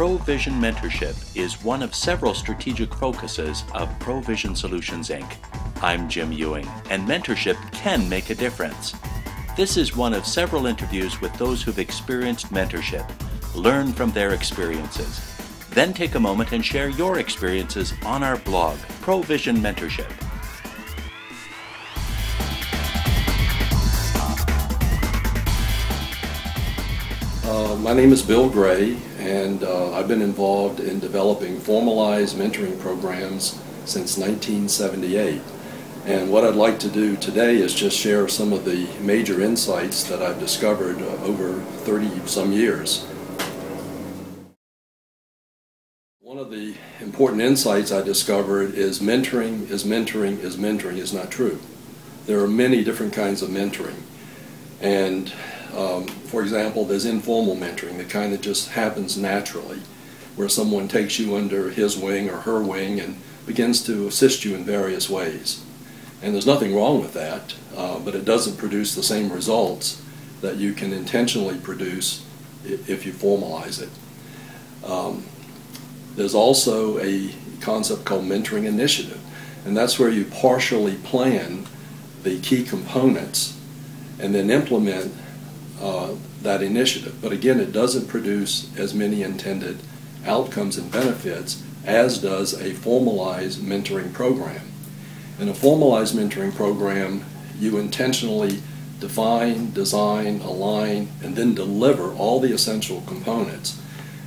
Pro-Vision Mentorship is one of several strategic focuses of Pro-Vision Solutions, Inc. I'm Jim Ewing, and mentorship can make a difference. This is one of several interviews with those who've experienced mentorship. Learn from their experiences. Then take a moment and share your experiences on our blog, Pro-Vision Mentorship. My name is Bill Gray, and I've been involved in developing formalized mentoring programs since 1978. And what I'd like to do today is just share some of the major insights that I've discovered over 30-some years. One of the important insights I discovered is mentoring is not true. There are many different kinds of mentoring. And for example, there's informal mentoring, the kind that just happens naturally, where someone takes you under his wing or her wing and begins to assist you in various ways. And there's nothing wrong with that, but it doesn't produce the same results that you can intentionally produce if you formalize it. There's also a concept called mentoring initiative, and that's where you partially plan the key components and then implement that initiative. But again, it doesn't produce as many intended outcomes and benefits as does a formalized mentoring program. In a formalized mentoring program, you intentionally define, design, align, and then deliver all the essential components.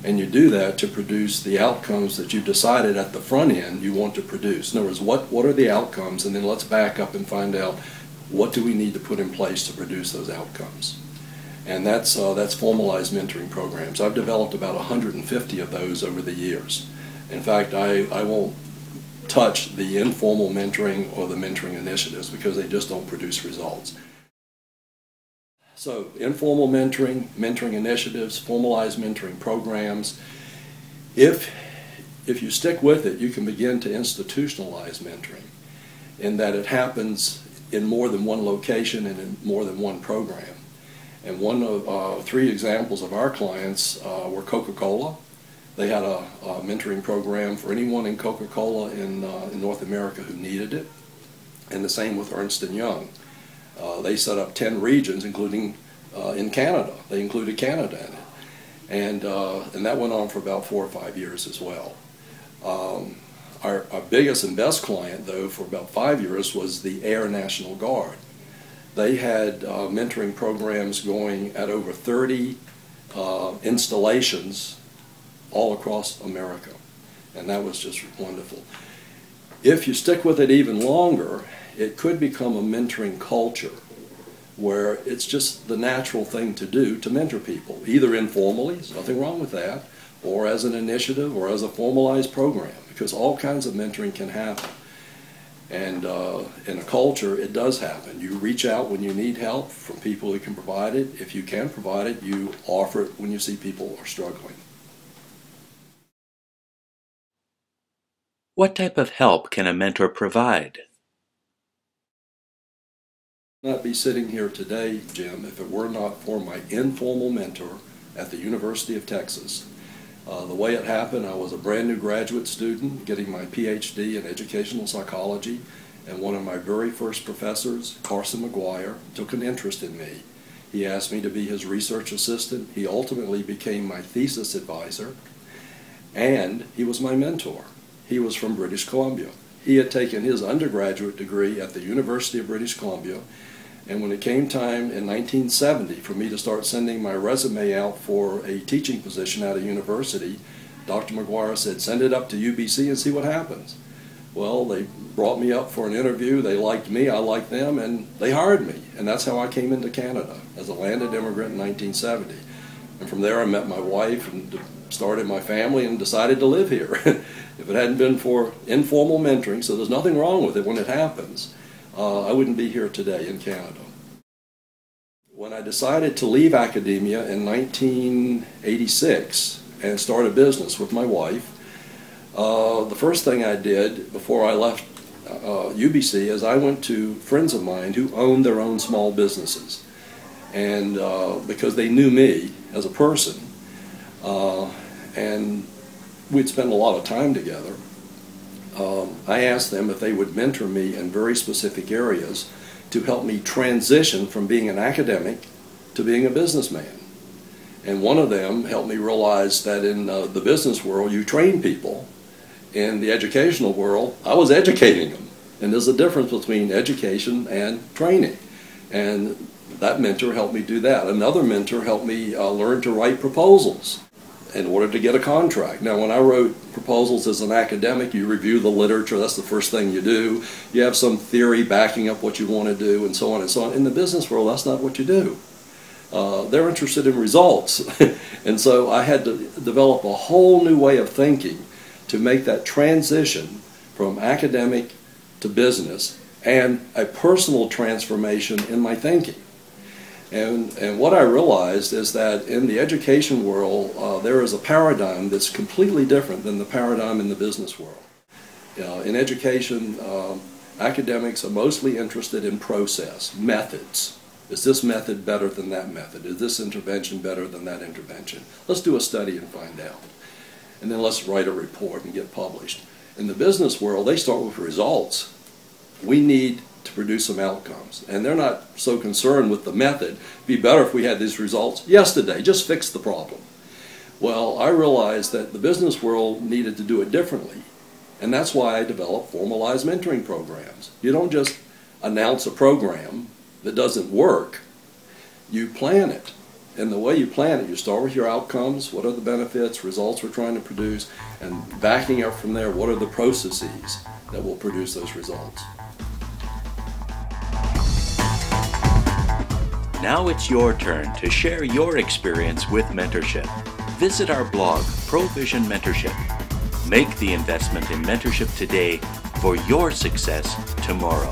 And you do that to produce the outcomes that you decided at the front end you want to produce. In other words, what are the outcomes, and then let's back up and find out what do we need to put in place to produce those outcomes. And that's formalized mentoring programs. I've developed about 150 of those over the years. In fact, I won't touch the informal mentoring or the mentoring initiatives because they just don't produce results. So informal mentoring, mentoring initiatives, formalized mentoring programs, if you stick with it, you can begin to institutionalize mentoring in that it happens in more than one location and in more than one program. And one of three examples of our clients were Coca-Cola. They had a mentoring program for anyone in Coca-Cola in North America who needed it. And the same with Ernst & Young. They set up 10 regions, including in Canada. They included Canada in it. And that went on for about 4 or 5 years as well. Our biggest and best client, though, for about 5 years was the Air National Guard. They had mentoring programs going at over 30 installations all across America, and that was just wonderful. If you stick with it even longer, it could become a mentoring culture where it's just the natural thing to do to mentor people, either informally, there's nothing wrong with that, or as an initiative or as a formalized program, because all kinds of mentoring can happen. And in a culture, it does happen. You reach out when you need help from people who can provide it. If you can provide it, you offer it when you see people are struggling. What type of help can a mentor provide? I would not be sitting here today, Jim, if it were not for my informal mentor at the University of Texas. The way it happened, I was a brand new graduate student getting my PhD in educational psychology, and one of my very first professors, Carson McGuire, took an interest in me. He asked me to be his research assistant. He ultimately became my thesis advisor, and he was my mentor. He was from British Columbia. He had taken his undergraduate degree at the University of British Columbia, and when it came time in 1970 for me to start sending my resume out for a teaching position at a university, Dr. McGuire said, send it up to UBC and see what happens. Well, they brought me up for an interview. They liked me, I liked them, and they hired me. And that's how I came into Canada, as a landed immigrant in 1970. And from there I met my wife and started my family and decided to live here. If it hadn't been for informal mentoring, so there's nothing wrong with it when it happens, I wouldn't be here today in Canada. When I decided to leave academia in 1986 and start a business with my wife, the first thing I did before I left UBC is I went to friends of mine who owned their own small businesses. And because they knew me as a person, and we'd spend a lot of time together. I asked them if they would mentor me in very specific areas to help me transition from being an academic to being a businessman. And one of them helped me realize that in the business world you train people. In the educational world, I was educating them. And there's a difference between education and training. And that mentor helped me do that. Another mentor helped me learn to write proposals in order to get a contract. Now, when I wrote proposals as an academic, you review the literature. That's the first thing you do. You have some theory backing up what you want to do, and so on and so on. In the business world, that's not what you do. They're interested in results. And so I had to develop a whole new way of thinking to make that transition from academic to business, and a personal transformation in my thinking. And what I realized is that in the education world, there is a paradigm that's completely different than the paradigm in the business world. In education, academics are mostly interested in process, methods. Is this method better than that method? Is this intervention better than that intervention? Let's do a study and find out. And then let's write a report and get published. In the business world, they start with results. We need to produce some outcomes. And they're not so concerned with the method. It'd be better if we had these results yesterday. Just fix the problem. Well, I realized that the business world needed to do it differently. And that's why I developed formalized mentoring programs. You don't just announce a program that doesn't work. You plan it. And the way you plan it, you start with your outcomes, what are the benefits, results we're trying to produce, and backing up from there, what are the processes that will produce those results. Now it's your turn to share your experience with mentorship. Visit our blog, Provision Mentorship. Make the investment in mentorship today for your success tomorrow.